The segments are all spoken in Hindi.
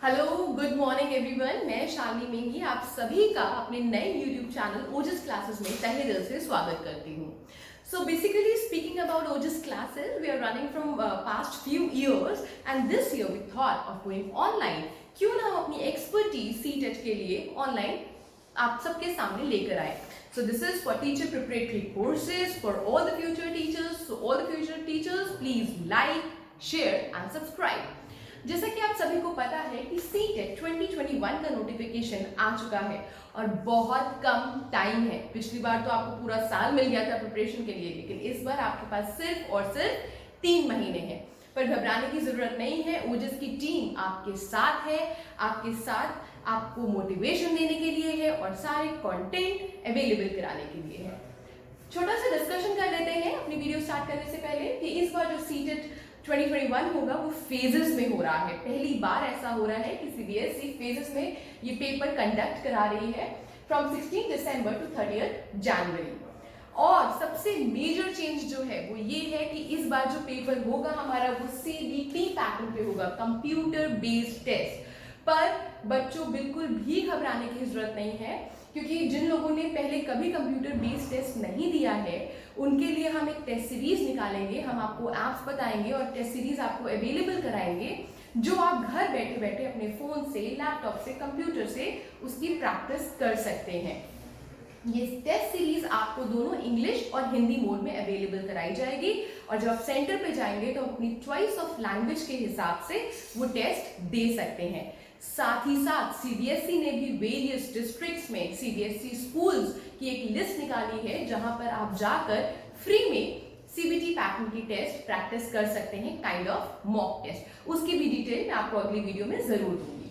Hello good morning everyone. मैं शालिनी मेंगी आप सभी का अपने नए यूट्यूब चैनल ओजस क्लासेस में तहे दिल से स्वागत करती हूँ। So basically speaking about Ojas classes, we are running from past few years and this year we thought of going online. क्यों ना हम अपनी एक्सपर्टीज सीटेट के लिए ऑनलाइन आप सबके सामने लेकर आए। So this is for teacher preparatory courses for all the future teachers. So all the future teachers, please like, share and subscribe. जैसा कि आप सभी को पता है कि सीटेट 2021 का नोटिफिकेशन आ चुका है और बहुत कम टाइम है। पिछली बार तो आपको पूरा साल मिल गया था प्रिपरेशन के लिए, लेकिन इस बार आपके पास सिर्फ और सिर्फ 3 महीने हैं। पर घबराने की जरूरत नहीं है, ओजस की टीम आपके साथ है, आपके साथ आपको मोटिवेशन देने के लिए है और सारे कंटेंट अवेलेबल कराने के लिए है। छोटा सा डिस्कशन कर लेते हैं अपनी वीडियो स्टार्ट करने से पहले कि इस बार जो सीटेट 2021 होगा वो फेजेस में हो रहा है। पहली बार ऐसा हो रहा है कि सीबीएसई फेजेस में ये पेपर कंडक्ट करा रही है फ्रॉम 16 दिसंबर टू 30 जनवरी। और सबसे मेजर चेंज जो है वो ये है कि इस बार जो पेपर होगा हमारा वो सीबीटी पैटर्न पे होगा, कंप्यूटर बेस्ड टेस्ट। पर बच्चों बिल्कुल भी घबराने की जरूरत नहीं है, क्योंकि जिन लोगों ने पहले कभी कंप्यूटर बेस्ड टेस्ट नहीं दिया है उनके लिए हम एक टेस्ट सीरीज निकालेंगे। हम आपको ऐप्स बताएंगे और टेस्ट सीरीज आपको अवेलेबल कराएंगे जो आप घर बैठे बैठे अपने फोन से, लैपटॉप से, कंप्यूटर से उसकी प्रैक्टिस कर सकते हैं। ये टेस्ट सीरीज आपको दोनों इंग्लिश और हिंदी मोड में अवेलेबल कराई जाएगी और जब आप सेंटर पे जाएंगे तो अपनी चॉइस ऑफ लैंग्वेज के हिसाब से वो टेस्ट दे सकते हैं। साथ ही साथ सीबीएसई ने भी वेरियस डिस्ट्रिक्ट्स में सीबीएसई स्कूल्स की एक लिस्ट निकाली है जहां पर आप जाकर फ्री में सीबीटी पैटर्न की टेस्ट प्रैक्टिस कर सकते हैं, काइंड ऑफ मॉक टेस्ट। उसकी भी डिटेल मैं आपको अगली वीडियो में जरूर दूंगी।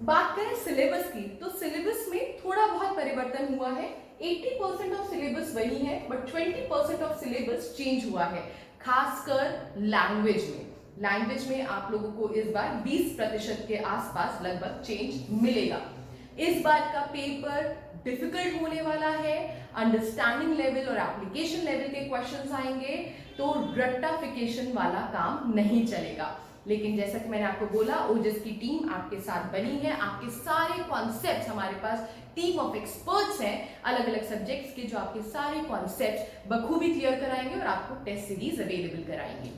बात करें सिलेबस की, तो सिलेबस में थोड़ा बहुत परिवर्तन हुआ है। 80% ऑफ सिलेबस वही है, बट 20% ऑफ सिलेबस चेंज हुआ है, खासकर लैंग्वेज में। लैंग्वेज में आप लोगों को इस बार 20% के आसपास लगभग चेंज मिलेगा। इस बार का पेपर डिफिकल्ट होने वाला है, अंडरस्टैंडिंग लेवल और एप्लीकेशन लेवल के क्वेश्चंस आएंगे, तो रट्टाफिकेशन वाला काम नहीं चलेगा। लेकिन जैसा कि मैंने आपको बोला, ओजस की टीम आपके साथ बनी है, आपके सारे कॉन्सेप्ट्स, हमारे पास टीम ऑफ एक्सपर्ट्स हैं अलग अलग सब्जेक्ट्स के, जो आपके सारे कॉन्सेप्ट्स बखूबी क्लियर कराएंगे और आपको टेस्ट सीरीज अवेलेबल कराएंगे।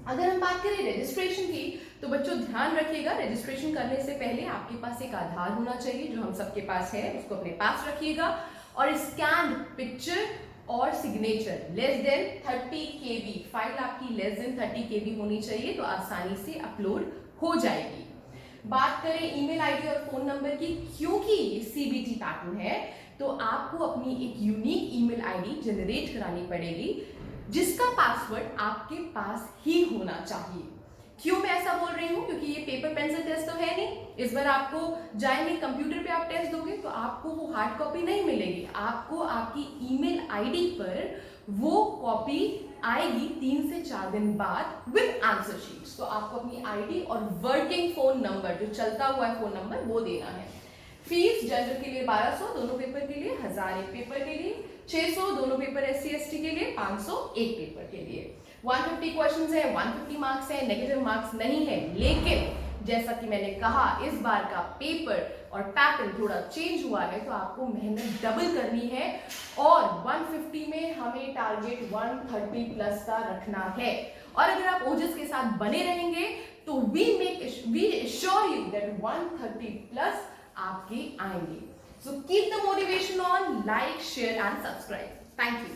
अगर हम बात करें रजिस्ट्रेशन की, तो बच्चों ध्यान रखिएगा, रजिस्ट्रेशन करने से पहले आपके पास एक आधार होना चाहिए, जो हम सबके पास है, उसको अपने पास रखिएगा। और स्कैन पिक्चर और signature less than 30 KB, file आपकी लेस देन 30 KB होनी चाहिए, तो आसानी से अपलोड हो जाएगी। बात करें ईमेल आईडी और फोन नंबर की, क्योंकि ये सीबीटी पैटर्न है तो आपको अपनी एक यूनिक ईमेल आईडी जनरेट करानी पड़ेगी जिसका पासवर्ड आपके पास ही होना चाहिए। क्यों मैं ऐसा बोल रही हूँ? क्योंकि ये पेपर पेंसिल टेस्ट तो है नहीं। इस बार आपको जाएंगे कंप्यूटर पे आप टेस्ट दोगे तो आपको वो हार्ड कॉपी नहीं मिलेगी, आपको आपकी ईमेल आईडी पर वो कॉपी आएगी 3 से 4 दिन बाद विद आंसर शीट्स। तो आपको अपनी आईडी और वर्किंग फोन नंबर, जो चलता हुआ है फोन नंबर, वो देना है। फीस जनरल के लिए 1200 दोनों पेपर के लिए, 1000 एक पेपर के लिए, 600 दोनों पेपर SC ST के लिए, 500 एक पेपर के लिए। 150 क्वेश्चंस है, 150 मार्क्स है, नेगेटिव मार्क्स नहीं है। लेकिन जैसा कि मैंने कहा, इस बार का पेपर और पैटर्न थोड़ा चेंज हुआ है, तो आपको मेहनत डबल करनी है और 150 में हमें टारगेट 130 प्लस का रखना है। और अगर आप ओजस के साथ बने रहेंगे तो we assure you that 130 plus आपके आएंगे। So keep the motivation on, like, share and subscribe. Thank you.